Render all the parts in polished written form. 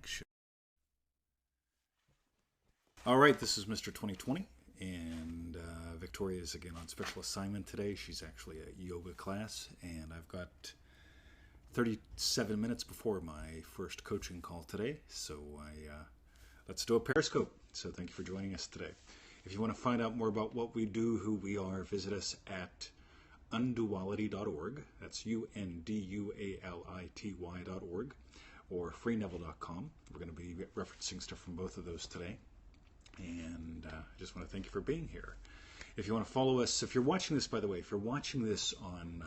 action. All right, this is Mr. 2020, and Victoria is again on special assignment today. She's actually at yoga class, and I've got 37 minutes before my first coaching call today, so let's do a Periscope. So thank you for joining us today. If you want to find out more about what we do, who we are, visit us at unDuality.org. That's unDuality.org, or freeneville.com. We're going to be referencing stuff from both of those today. And I just want to thank you for being here. If you want to follow us, if you're watching this, by the way, if you're watching this on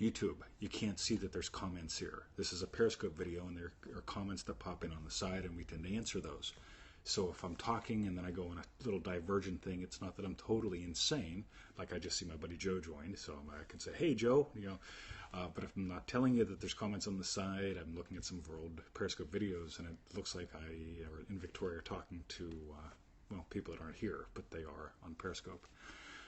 YouTube, you can't see that there's comments here. This is a Periscope video, and there are comments that pop in on the side, and we tend to answer those. So if I'm talking and then I go on a little divergent thing, it's not that I'm totally insane. Like I just see my buddy Joe joined, so I can say, "Hey, Joe," you know. But if I'm not telling you that there's comments on the side, I'm looking at some of our old Periscope videos, and it looks like I and Victoria are talking to, well, people that aren't here, but they are on Periscope.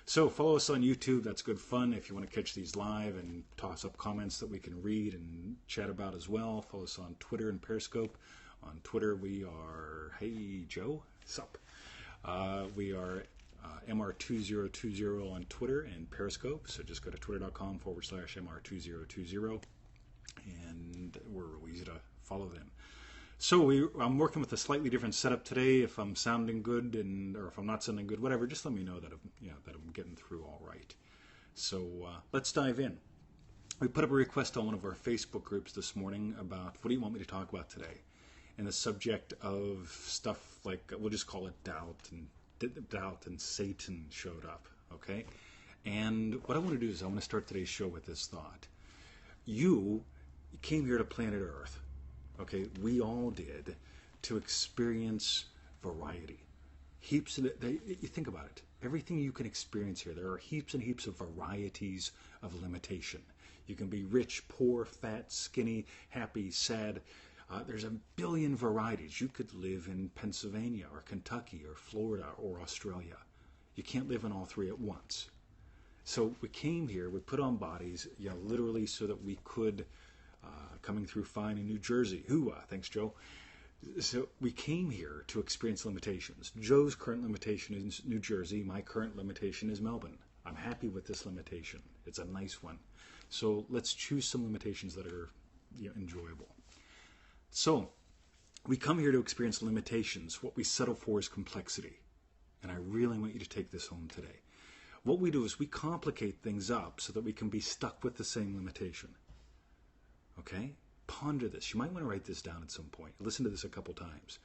So follow us on YouTube. That's good fun. If you want to catch these live and toss up comments that we can read and chat about as well, follow us on Twitter and Periscope. On Twitter, we are, hey, Joe, sup? We are MR2020 on Twitter and Periscope, so just go to twitter.com/MR2020, and we're really easy to follow them. So I'm working with a slightly different setup today. If I'm sounding good, or if I'm not sounding good, whatever, just let me know that I'm getting through all right. So let's dive in. We put up a request on one of our Facebook groups this morning about what do you want me to talk about today, and the subject of stuff like, we'll just call it doubt and Satan showed up, okay? And what I want to do is I want to start today's show with this thought. You came here to planet Earth, okay? We all did, to experience variety. Heaps of you think about it. Everything you can experience here, there are heaps and heaps of varieties of limitation. You can be rich, poor, fat, skinny, happy, sad. There's a billion varieties. You could live in Pennsylvania or Kentucky or Florida or Australia. You can't live in all three at once. So we came here, we put on bodies, literally so that we could, coming through fine in New Jersey. Thanks, Joe. So we came here to experience limitations. Joe's current limitation is New Jersey. My current limitation is Melbourne. I'm happy with this limitation. It's a nice one. So let's choose some limitations that are enjoyable. So, we come here to experience limitations. What we settle for is complexity. And I really want you to take this home today. What we do is we complicate things up so that we can be stuck with the same limitation. Okay? Ponder this. You might want to write this down at some point. Listen to this a couple times.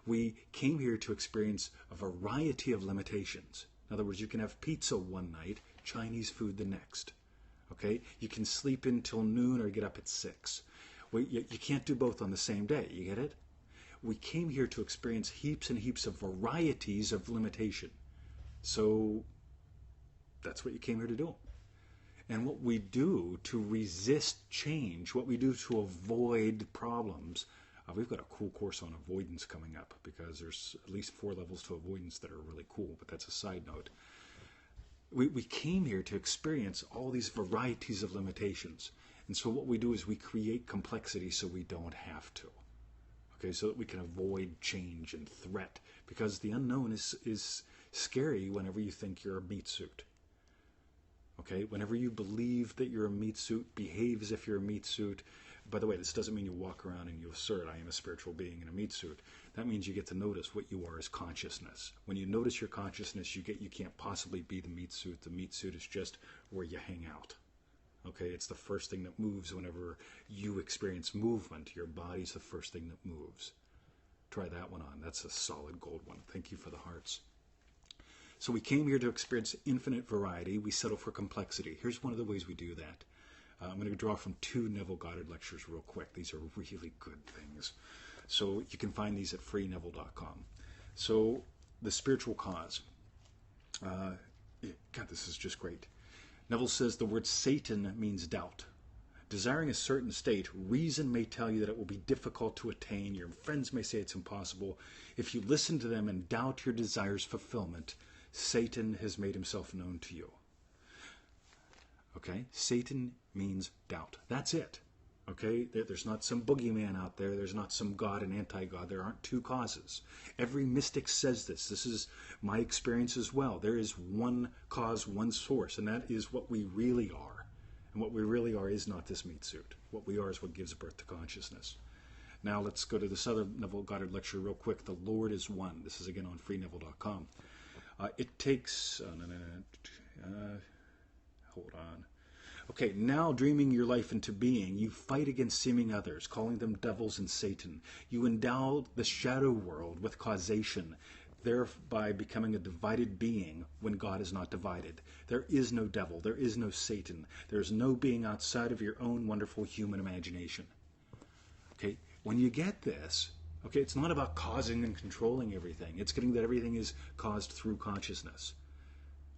We came here to experience a variety of limitations. In other words, you can have pizza one night, Chinese food the next. Okay? You can sleep until noon or get up at 6. Well, you can't do both on the same day. You get it? We came here to experience heaps and heaps of varieties of limitation. So that's what you came here to do. And what we do to resist change, what we do to avoid problems, we've got a cool course on avoidance coming up because there's at least 4 levels to avoidance that are really cool, but that's a side note. We came here to experience all these varieties of limitations. And so what we do is we create complexity so we don't have to. Okay, so that we can avoid change and threat. Because the unknown is scary whenever you think you're a meat suit. Okay, whenever you believe that you're a meat suit, behave as if you're a meat suit. By the way, this doesn't mean you walk around and you assert, I am a spiritual being in a meat suit. That means you get to notice what you are as consciousness. When you notice your consciousness, you can't possibly be the meat suit. The meat suit is just where you hang out. Okay, it's the first thing that moves whenever you experience movement. Your body's the first thing that moves. Try that one on. That's a solid gold one. Thank you for the hearts. So we came here to experience infinite variety. We settle for complexity. Here's one of the ways we do that. I'm going to draw from 2 Neville Goddard lectures real quick. These are really good things. So you can find these at freeneville.com. So the spiritual cause. God, this is just great. Neville says the word Satan means doubt. Desiring a certain state, reason may tell you that it will be difficult to attain. Your friends may say it's impossible. If you listen to them and doubt your desire's fulfillment, Satan has made himself known to you. Okay? Satan means doubt. That's it. Okay, there's not some boogeyman out there. There's not some God and anti-God. There aren't two causes. Every mystic says this. This is my experience as well. There is one cause, one source, and that is what we really are. And what we really are is not this meat suit. What we are is what gives birth to consciousness. Now let's go to this other Neville Goddard lecture real quick. The Lord is one. This is again on freeneville.com. It takes... hold on. Okay, now dreaming your life into being, you fight against seeming others, calling them devils and Satan. You endow the shadow world with causation, thereby becoming a divided being when God is not divided. There is no devil, there is no Satan, there is no being outside of your own wonderful human imagination. Okay, when you get this, okay, it's not about causing and controlling everything. It's getting that everything is caused through consciousness.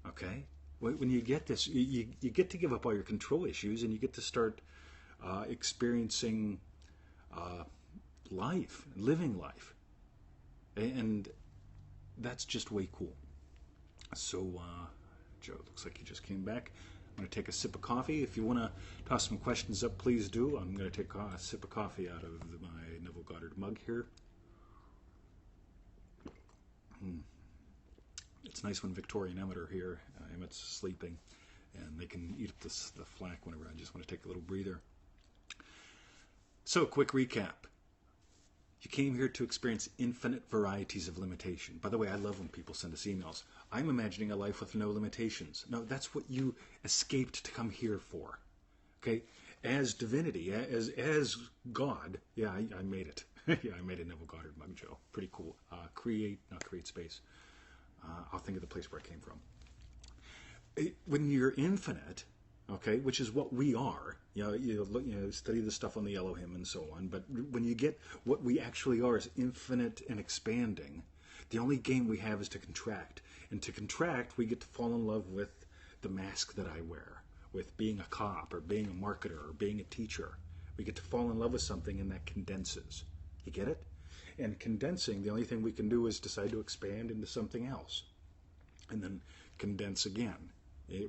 Okay? When you get this, you get to give up all your control issues and you get to start experiencing life, living life. And that's just way cool. So, Joe, looks like you just came back. I'm going to take a sip of coffee. If you want to toss some questions up, please do. I'm going to take a sip of coffee out of my Neville Goddard mug here. It's nice when Victoria and Emmett are here. Emmett's sleeping, and they can eat the flack whenever I just want to take a little breather. So, quick recap. You came here to experience infinite varieties of limitation. By the way, I love when people send us emails. I'm imagining a life with no limitations. No, that's what you escaped to come here for. Okay? As divinity, as God, yeah, I made it. Yeah, I made a Neville Goddard mug, Joe. Pretty cool. Not create space. I'll think of the place where I came from. When you're infinite, okay, which is what we are, you study the stuff on the Elohim and so on, but when you get what we actually are is infinite and expanding, the only game we have is to contract. And to contract, we get to fall in love with the mask that I wear, with being a cop or being a marketer or being a teacher. We get to fall in love with something and that condenses. You get it? And condensing, the only thing we can do is decide to expand into something else. And then condense again.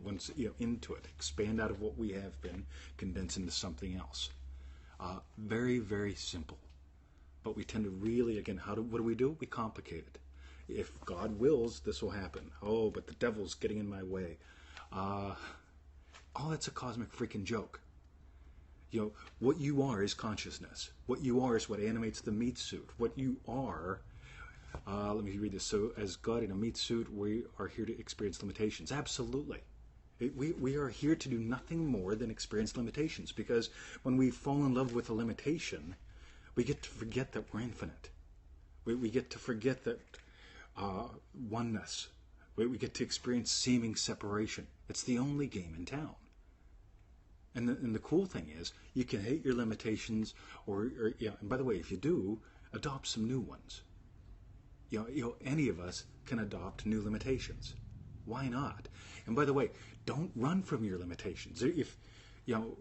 Once into it. Expand out of what we have been, condense into something else. Very, very simple. But we tend to really, again, what do? We complicate it. If God wills, this will happen. Oh, but the devil's getting in my way. That's a cosmic freaking joke. What you are is consciousness. What you are is what animates the meat suit. What you are, let me read this. So, as God in a meat suit, we are here to experience limitations. Absolutely. We are here to do nothing more than experience limitations, because when we fall in love with a limitation, we get to forget that we're infinite. We get to forget that oneness. We get to experience seeming separation. It's the only game in town. And the cool thing is, you can hate your limitations, and by the way, if you do, adopt some new ones. Any of us can adopt new limitations. Why not? And by the way, don't run from your limitations. If you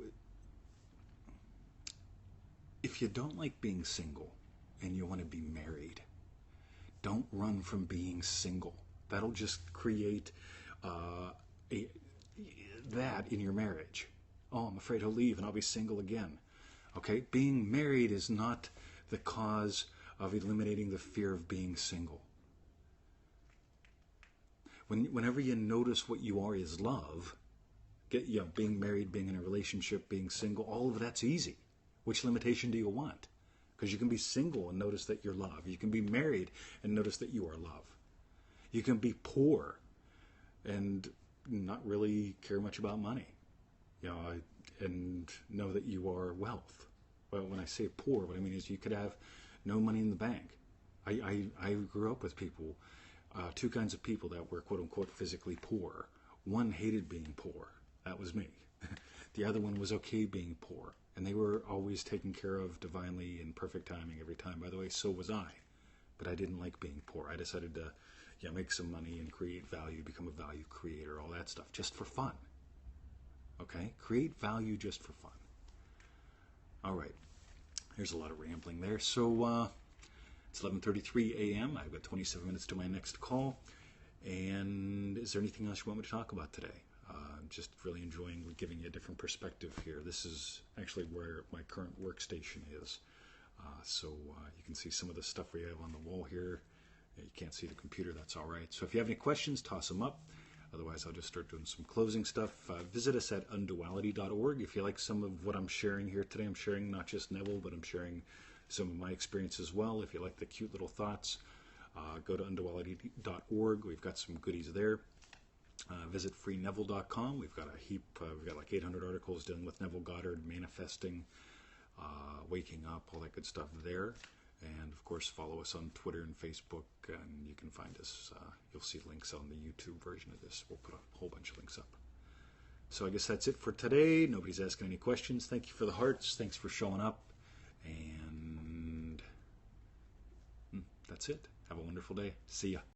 don't like being single and you want to be married, don't run from being single. That'll just create that in your marriage. Oh, I'm afraid he'll leave and I'll be single again. Okay? Being married is not the cause of eliminating the fear of being single. Whenever you notice what you are is love, being married, being in a relationship, being single, all of that's easy. Which limitation do you want? Because you can be single and notice that you're love. You can be married and notice that you are love. You can be poor and not really care much about money. And know that you are wealth. Well, when I say poor, what I mean is you could have no money in the bank. I grew up with people, two kinds of people that were quote-unquote physically poor. One hated being poor. That was me. The other one was okay being poor. And they were always taken care of divinely in perfect timing every time. By the way, so was I. But I didn't like being poor. I decided to make some money and create value, become a value creator, all that stuff, just for fun. Okay? Create value just for fun. All right. There's a lot of rambling there. So it's 11:33 a.m. I've got 27 minutes to my next call. And is there anything else you want me to talk about today? Just really enjoying giving you a different perspective here. This is actually where my current workstation is. So you can see some of the stuff we have on the wall here. You can't see the computer, that's all right. So if you have any questions, toss them up. Otherwise, I'll just start doing some closing stuff. Visit us at unDuality.org. If you like some of what I'm sharing here today, I'm sharing not just Neville, but I'm sharing some of my experience as well. If you like the cute little thoughts, go to unDuality.org. We've got some goodies there. Visit freeneville.com. We've got a heap, we've got like 800 articles dealing with Neville, Goddard, manifesting, waking up, all that good stuff there. And of course, follow us on Twitter and Facebook, and you can find us. You'll see links on the YouTube version of this. We'll put a whole bunch of links up. So I guess that's it for today. Nobody's asking any questions. Thank you for the hearts. Thanks for showing up. And that's it. Have a wonderful day. See ya.